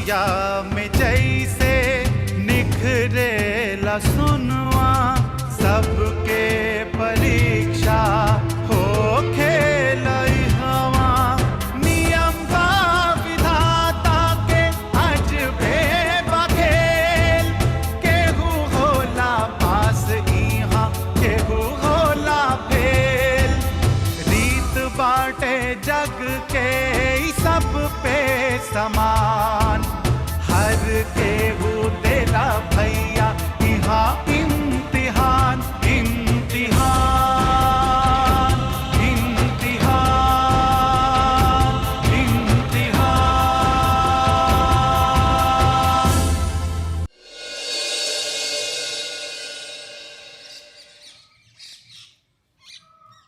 रतिया में जैसे निखरेला सुनवा सबके परीक्षा हो खेलई हवा नियम बा विधाता के अजबे बखेल केहू होला पास इहाँ केहू होला फेल रीत बाटे जग के सब पे समान हर केहू तेरा भैया यहाँ इम्तिहान इम्तिहान इम्तिहान इम्तिहान।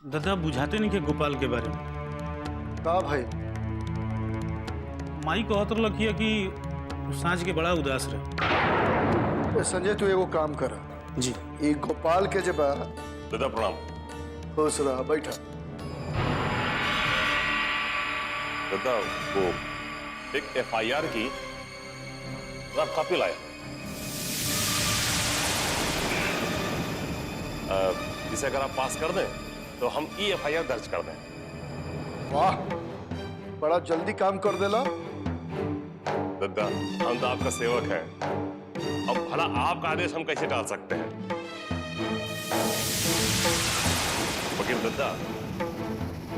दादा बुझाते नहीं के गोपाल के बारे में का भाई माई कहत रखिए कि सांझ के बड़ा उदास रहे। संजय तू एगो काम कर जी ये गोपाल के जब दादा प्रणाम। खुश रहा बैठा। दादा वो एक FIR की रफ कॉपी लाए। इसे अगर आप पास कर दें तो हम FIR दर्ज कर दें। वाह बड़ा जल्दी काम कर देला। दादा हम तो आपका सेवक हैं, अब भला आपका आदेश हम कैसे टाल सकते हैं। वकील दादा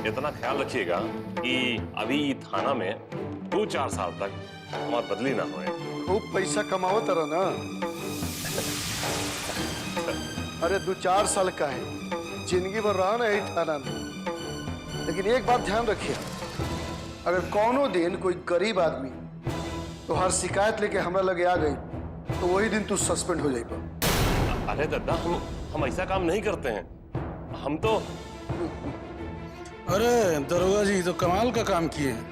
इतना ख्याल रखिएगा कि अभी थाना में 2-4 साल तक हमारी बदली ना होए। खूब पैसा कमावत रहा ना। अरे 2-4 साल का है जिंदगी भर रहा ना यही थाना में। लेकिन एक बात ध्यान रखिए अगर कौनो दिन कोई गरीब आदमी तो हर शिकायत लेके हमरा लगे आ गई तो वही दिन तू सस्पेंड हो जाएगा। अरे दादा हम ऐसा काम नहीं करते हैं। हम तो अरे दरोगा जी तो कमाल का काम किए हैं।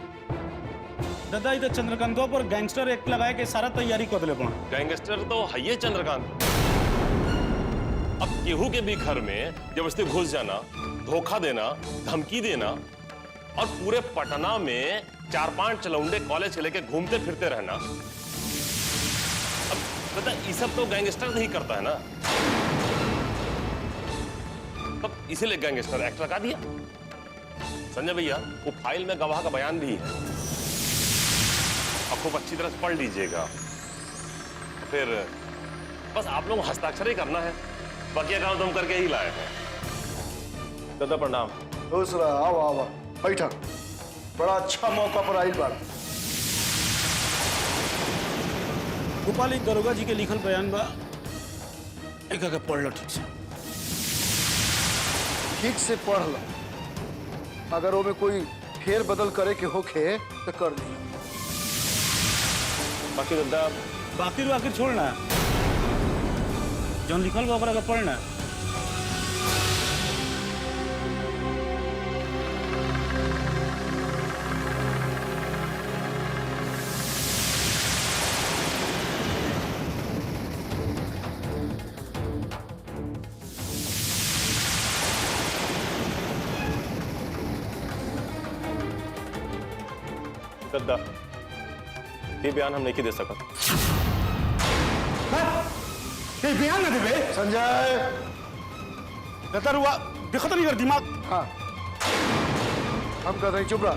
दादा इधर चंद्रकांतों पर गैंगस्टर एक्ट लगाए के सारा तैयारी कर दिले पड़ा। गैंगस्टर तो है ये चंद्रकांत। अब केहू के भी घर में जबरदस्ती घुस जाना, धोखा देना, धमकी देना और पूरे पटना में 4-5 चलौंडे कॉलेज से लेके घूमते फिरते रहना, अब पता ये सब तो गैंगस्टर नहीं करता है ना। तब इसीलिए गैंगस्टर एक्ट लगा दिया। संजय भैया वो फाइल में गवाह का बयान भी है, आपको अच्छी तरह से पढ़ लीजिएगा। फिर बस आप लोग हस्ताक्षर ही करना है, बाकी काम तुम करके ही लाए हैं। दादा प्रणाम। खुश रहा। आओ आओ बैठा। बड़ा अच्छा मौका पर आई बात। गोपाल एक दरोगा जी के लिखल बयान बा एक के पढ़ लो ठीक से। ठीक से पढ़ लो। अगर वो में कोई फेर बदल करे के होखे तो कर ली। बाकी दादा बाकी छोड़ना जौन लिखल बा ओकरा के पढ़ना। दादा ये बयान हम नहीं दे सकते। बयान ना देबे संजय। दादा रुआ देखत नहीं कर दिमाग। हाँ हम कहते हैं चुप रहा।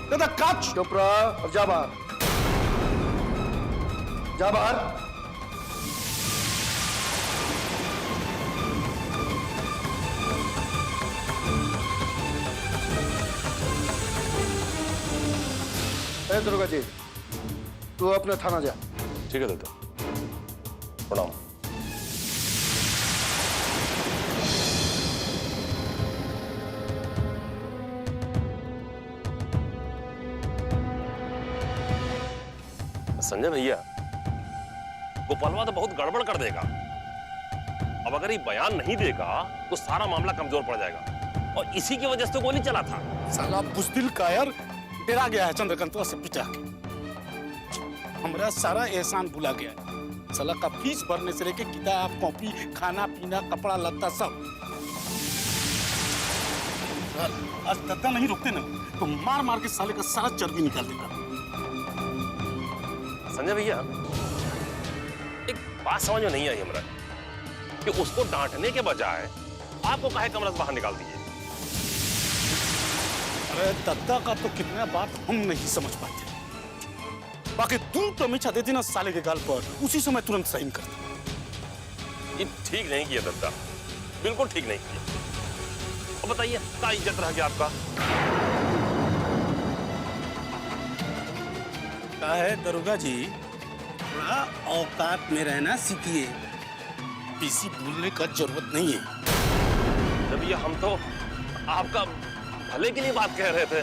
दादा काच चुप रहा और जा बाहर। जा बाहर। दुर्गा जी तू अपने थाना जा। ठीक है दादा प्रणाम। संजय भैया गोपालवा तो बहुत गड़बड़ कर देगा। अब अगर ये बयान नहीं देगा तो सारा मामला कमजोर पड़ जाएगा और इसी की वजह से तो गोली चला था। साला बुजदिल कायर डरा गया है चंद्रकांतवा से पिटा के। हमरा सारा एहसान भुला गया है। साला का फीस भरने से लेके किताब कॉपी खाना पीना कपड़ा लत्ता सब। आज दादा नहीं रुकते ना तो मार मार के साले का सारा चर्बी निकाल देगा। संजय भैया, एक बात समझ में नहीं आई हमरा कि उसको डांटने के बजाय आपको काहे कमरा से बाहर निकाल दिए। अरे दद्दा का तो कितना बात हम नहीं समझ पाते, बाकी तू तो मिछा देती ना साले के गाल पर, उसी समय तुरंत साइन करता। ये ठीक नहीं किया दद्दा, बिल्कुल ठीक नहीं किया। अब बताइए क्या इज्जत रह गया आपका? क्या है दरोगा जी, थोड़ा औकात में रहना सीखिए, किसी बोलने का जरूरत नहीं है। जब ये हम तो आपका भले के लिए बात कह रहे थे,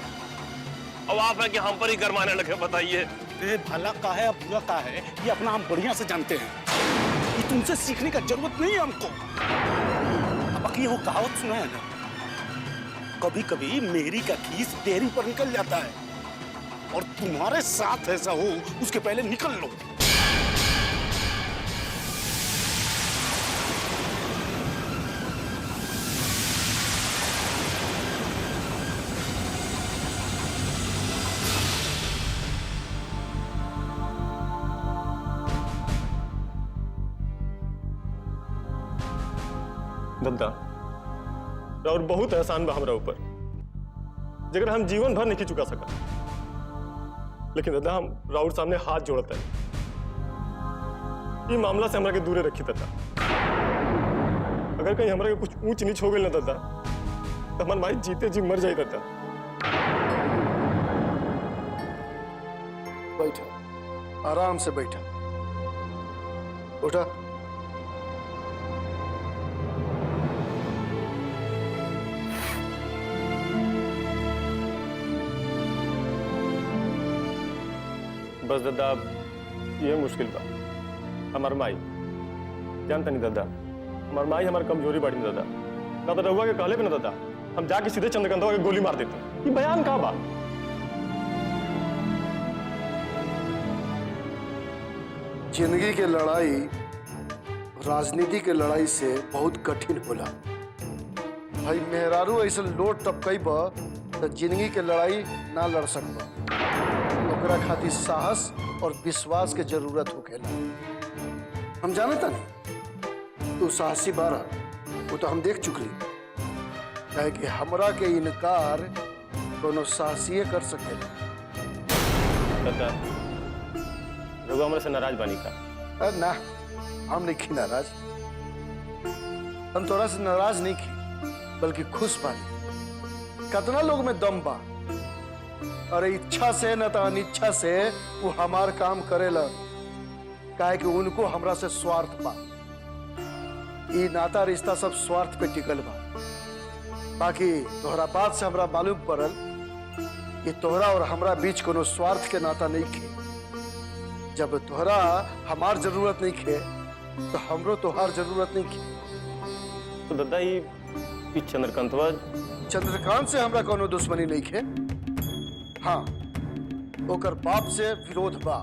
अब आप है कि हम पर ही गरमाने लगे। बताइए अरे भला का है बुरा का है, ये अपना हम बढ़िया से जानते हैं, ये तुमसे सीखने का जरूरत नहीं है हमको। अब बाकी वो कहावत सुना है ना, कभी कभी मेरी का खीस तेरी पर निकल जाता है, और तुम्हारे साथ ऐसा हो उसके पहले निकल लो। दद्दा, और बहुत एहसान बा हमरा ऊपर, जगर हम जीवन भर नहीं चुका सका। लेकिन दद्दा, हम राउर सामने हाथ जोड़ता है, ये मामला से हमरा के दूरे रखी दद्दा। अगर कहीं हमरा के कुछ ऊंच नीच हो गई ना दद्दा, तो हमार भाई जीते जी मर जाए दद्दा। बैठा, आराम से बैठा, उठा। बस दद्दा, ये मुश्किल बा। हमार माई जानता नहीं दद्दा, हमार माई हमार कमजोरी बाड़ी में दद्दा। ना तो रहुआ के कहले पे ना दद्दा, हम जाके सीधे चंद्रकांतवा के गोली मार देते। ये बयान का बा? जिंदगी के लड़ाई राजनीति के लड़ाई से बहुत कठिन होला। भाई मेहरारू ऐसे लोट टपकई बा तो जिंदगी के लड़ाई ना लड़ सकबा। ओकरा खातिर साहस और विश्वास के जरूरत होखेला। हम जानता नहीं तू साहसी बारा, वो तो हम देख चुकली, काहे कि हमरा के इनकार कोनो साहसी कर सकेला। दद्दा, रहुआ हमरे से नाराज बानी का? अरे ना, हम नहीं खी नाराज, हम तोरा से नाराज नहीं खी, बल्कि खुश बानी। कितना लोग में दम बा, अरे इच्छा से न तो अनिच्छा से वो हमार काम करेला, काहे कि उनको हमरा से स्वार्थ बा। ये नाता रिश्ता सब स्वार्थ पे टिकल बा। बाकी तोहरा बात से हमरा मालूम पड़ल कि तोहरा और हमरा बीच कोनो स्वार्थ के नाता नहीं खे। जब तोहरा हमार जरूरत नहीं खे तो हमरो तोहार जरूरत नहीं खे। तो दद्दा, ये चंद्रकांतवा चंद्रकांत से हमरा कोनो दुश्मनी नहीं खे। हाँ, ओकर बाप से विरोध बा,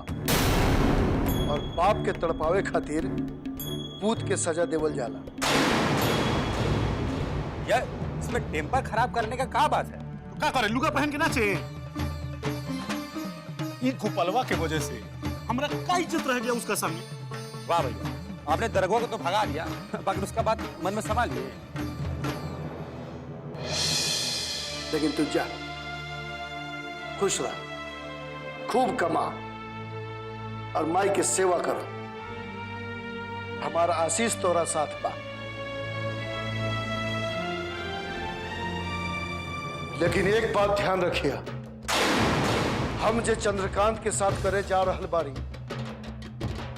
और बाप के तड़पावे खातिर पूत के सजा देवल जाला। यार, इसमें टेम्पर खराब करने का क्या बात है? तो क्या करे, लुगा पहन के नाचे? ये गोपालवा के वजह से हमरा क्या इज्जत रह गया उसका सामने। वाह भैया, आपने दरगाह को तो भगा दिया, बाकी उसका बात मन में संभाल लिए। लेकिन तू जा, खुश रह, खूब कमा और माई के सेवा कर। हमारा आशीष तोरा साथ बा। लेकिन एक बात ध्यान रखिया, हम जे चंद्रकांत के साथ करे जा रहल बारी,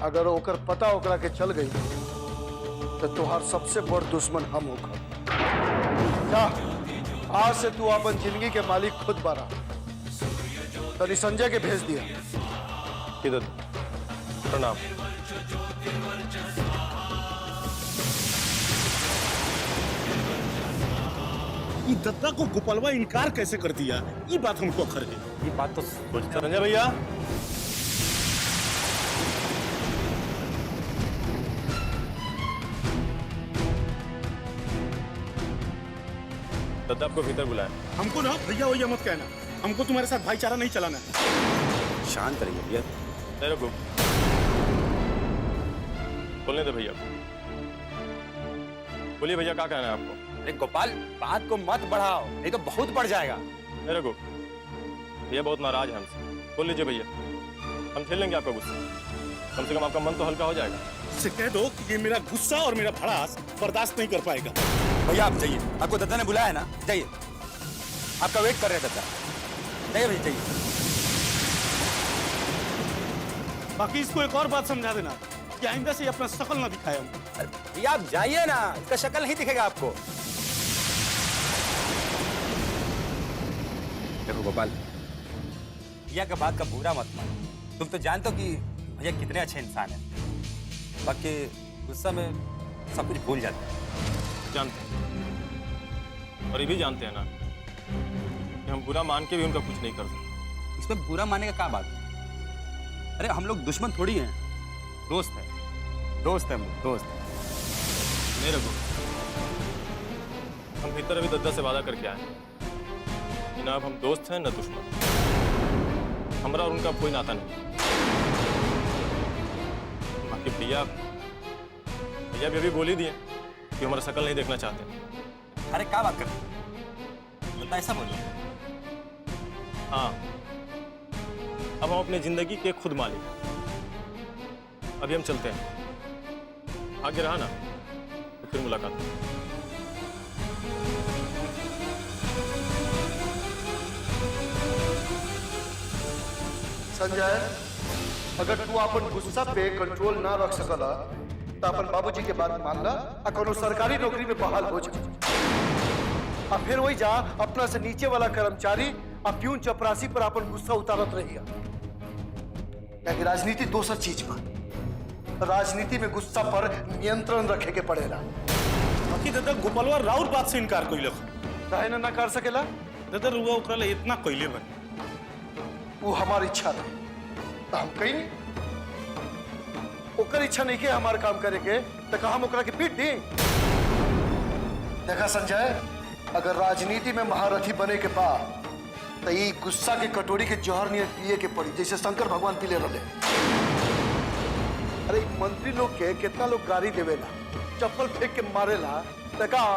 अगर ओकर पता ओकरा के चल गई तो तुहार सबसे बड़ दुश्मन हम होकर। जा, आज से तू अपन जिंदगी के मालिक खुद बारा। तनी संजय के भेज दिया। इधर प्रणाम। ये दद्दा को गोपालवा इनकार कैसे कर दिया, ये बात हमको अखर है। ये बात तो संजय भैया, दद्दा आपको भीतर बुलाया। हमको ना भैया वैया मत कहना, हमको तुम्हारे साथ भाईचारा नहीं चलाना है। शांत रहिए भैया। रुको। बोलने दे भैया। बोलिए भैया, क्या कहना है आपको? अरे गोपाल, बात को मत बढ़ाओ, नहीं तो बहुत बढ़ जाएगा। मेरे को भैया बहुत नाराज है हमसे। बोल लीजिए भैया, हम झेल लेंगे आपका गुस्सा। कम से कम आपका मन तो हल्का हो जाएगा। इससे कह दो कि ये मेरा गुस्सा और मेरा भड़ास बर्दाश्त नहीं कर पाएगा। भैया आप जाइए, आपको दादा ने बुलाया है ना, जाइए। आपका वेट कर रहे हैं दादा, जाइए भैया जाइए। बाकी इसको एक और बात समझा देना कि आइंदा से अपना शकल ना दिखाए हम। अरे भैया आप जाइए ना, इसका शक्ल नहीं दिखेगा आपको। देखो गोपाल, भैया का बात का बुरा मत मानो। तुम तो जानते हो कि भैया कितने अच्छे इंसान हैं। बाकी गुस्सा में सब कुछ भूल जाते हैं। जानते हैं, और ये भी जानते हैं ना कि हम बुरा मान के भी उनका कुछ नहीं कर सकते। इसमें बुरा मानने का क्या बात है? अरे हम लोग दुश्मन थोड़ी हैं, दोस्त है, दोस्त है हम लोग, दोस्त है। मेरे को हम भीतर अभी दद्दा से वादा करके आए कि ना अब हम दोस्त हैं न दुश्मन। हमारा और उनका कोई नाता नहीं। बाकी भैया भी अभी बोल ही दिए कि हमारा शकल नहीं देखना चाहते। अरे क्या बात कर रहे हो? ऐसा बोलो। हाँ, अब हम अपनी जिंदगी के खुद मालिक हैं। अभी हम चलते हैं, आगे रहा ना तो फिर मुलाकात होगी। संजय, अगर तू अपन गुस्सा पे कंट्रोल ना रख सकला तो अपन बाबूजी के बात मान ला और कोनो सरकारी नौकरी में बहाल हो जा। अब फिर वही जा अपना से नीचे वाला कर्मचारी और प्यून चपरासी पर अपन गुस्सा उतारत रहिया। क्योंकि राजनीति दूसर चीज बा। राजनीति में गुस्सा पर नियंत्रण रखे के पड़ेला। बाकी दादा गोपालवा राउर बात से इनकार कइलक। काहे ना कर सकेला? दादा रुआ ओकरा ले इतना कइले बन। वो हमारी इच्छा रहे तो हम कहीं नहीं। ओकर इच्छा नहीं के हमारे काम करे के तो कहा हम ओकरा के पीट दी। देखा संजय, अगर राजनीति में महारथी बने के बाद तो ये गुस्सा के कटोरी के जहर नहीं पिए के पड़ी, जैसे शंकर भगवान पीले रहे। अरे मंत्री लोग के कितना लोग गाड़ी देवेला, चप्पल फेंक के मारेला, तो कहा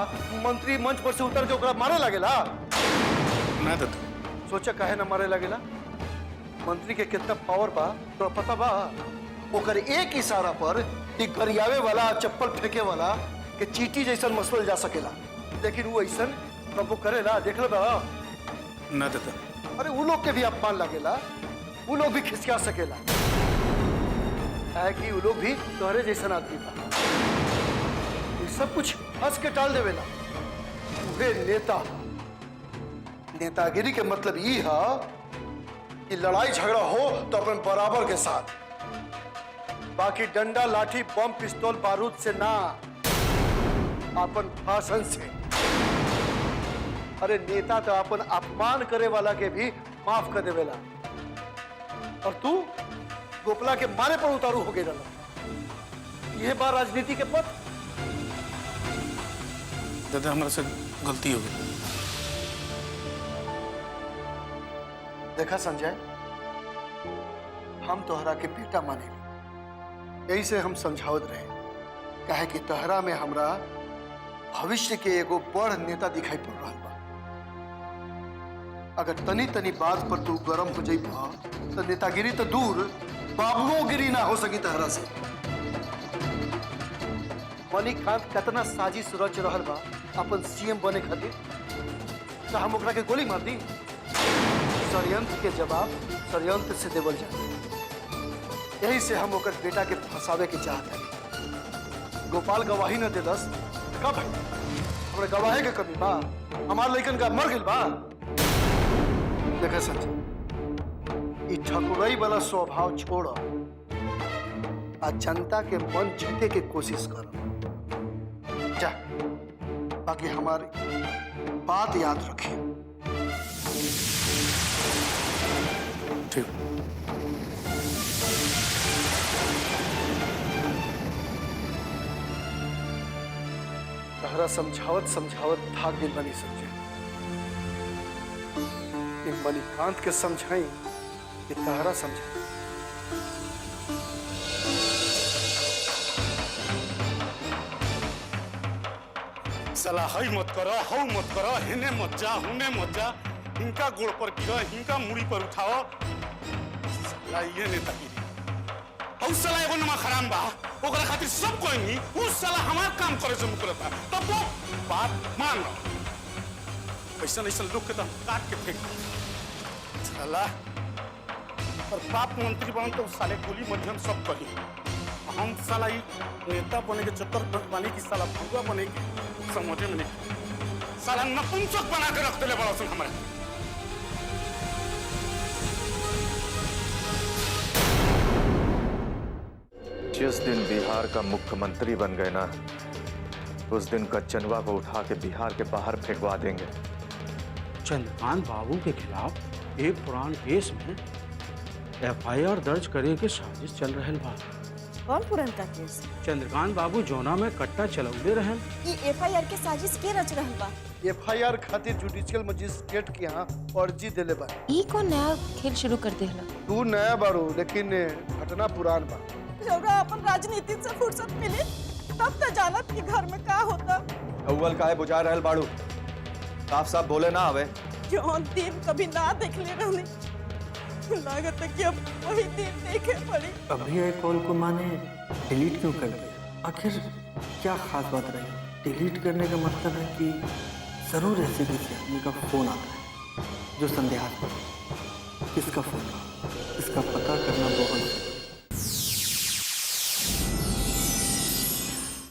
मंत्री मंच पर से उतर के ओकरा मारे लगेला ना दादा। सोचा काहे ना मारे लगेला? मंत्री के कितना पावर बा तो पता बा? ओकर एक इशारा पर एक गरियावे वाला, चप्पल फेंके वाला के चीटी जैसा मसल जा सकेला। लेकिन वो ऐसा कबो करेला? देख लो बा। ना दादा। अरे वो लोग के भी अपमान लगेला, वो लोग भी खिसका सकेला। है कि वो लोग भी तोहरे जैसा आदमी बा। ये सब कुछ हंस के टाल देवेला। वे नेता, नेतागिरी के मतलब ये है कि लड़ाई झगड़ा हो तो अपन बराबर के साथ, बाकी डंडा लाठी बम पिस्तौल बारूद से ना, अपन भाषण से। अरे नेता तो अपन अपमान करे वाला के भी माफ कर देवेला, और तू गोपला के मारे पर उतारू हो गए। यह बात राजनीति के पथ। दादा हमारे से गलती हो गई। देखा संजय, हम तोहरा के बेटा माने, यही से हम समझावत रहे। कहे कि तोहरा में हमरा भविष्य के एगो बड़ नेता दिखाई पड़ रहा बा। अगर तनी तनी बात पर तू गरम हो जाइबा तो नेतागिरी तो दूर, बाबुओगिरी ना हो सकी तोहरा से। मणिकांत कितना साजिश रच रहल बा अपन सीएम बने खातिर, तो हम ओकरा के गोली मार दी? षड्यंत्र के जवाब षड्यंत्र से देवल जाए। यही से हम ओकर बेटा के फंसावे के चाहते हैं। गोपाल गवाही न देलस कब है? हमरे गवाही के कमी बा? हमार लइकन का मर गइल बा? देखा संजय, ई ठकुराई वाला स्वभाव छोड़ आ जनता के मन जीते के कोशिश कर। जा, बाकी हमारी बात याद रखिए। ठीक। तहरा समझावत समझावत भाग दिल बनी समझे। मणिकांत के समझाई कि तहरा समझाई। साला हई मत करो, हऊ मत करो, हेने मत जा, हुने मत जा, इनका गोड़ पर गिरो, इनका मुड़ी पर उठाओ। साला ये नेतागिरी। और साला एगो नमा खराम बा, ओकरा खातिर सब कोई नहीं, उस साला हमार काम करे से मुकरता। तब वो बात मान लो। ऐसा लोग के तो काट के फेंक दो। साला और बाप मंत्री बन तो साले गोली मध्यम सब कही। हम साला ही नेता बने के चक्कर बने की साला भुआ बने की समझे में नहीं। साला नपुंसक बना के रखते ले बड़ा सुन हमारे। जिस दिन बिहार का मुख्यमंत्री बन गए ना, उस दिन कच्चनवा को उठा के बिहार के बाहर फेंकवा देंगे। चंद्रकांत बाबू के खिलाफ एक पुरान केस में FIR दर्ज करे के साजिश चल रहल बा। कौन पुरान का केस? चंद्रकांत बाबू जोना में कट्टा चलौले रहन। ये FIR के साजिश के रच रहल बा? FIR खातिर जुडिशियल मजिस्ट्रेट के यहाँ अर्जी देले बा। ई कौन नया खेल शुरू कर देहला? तू नया बारू, लेकिन घटना पुरान बा। जौरा अपन राजनीति से फुर्सत मिली तब तो जानत कि घर में का होता। अव्वल काहे बुझा रहल बाड़ू, साफ साफ बोले ना हवे। जौन दिन कभी ना देखले रहनी, लागत है कि अब वही दिन देखे पड़ी। अभी ये कॉल को माने डिलीट क्यों कर दिया? आखिर क्या खास बात रही? डिलीट करने का मतलब है कि जरूर ऐसे किसी आदमी का फोन आता है जो संदेहास्पद। किसका फोन? इसका पता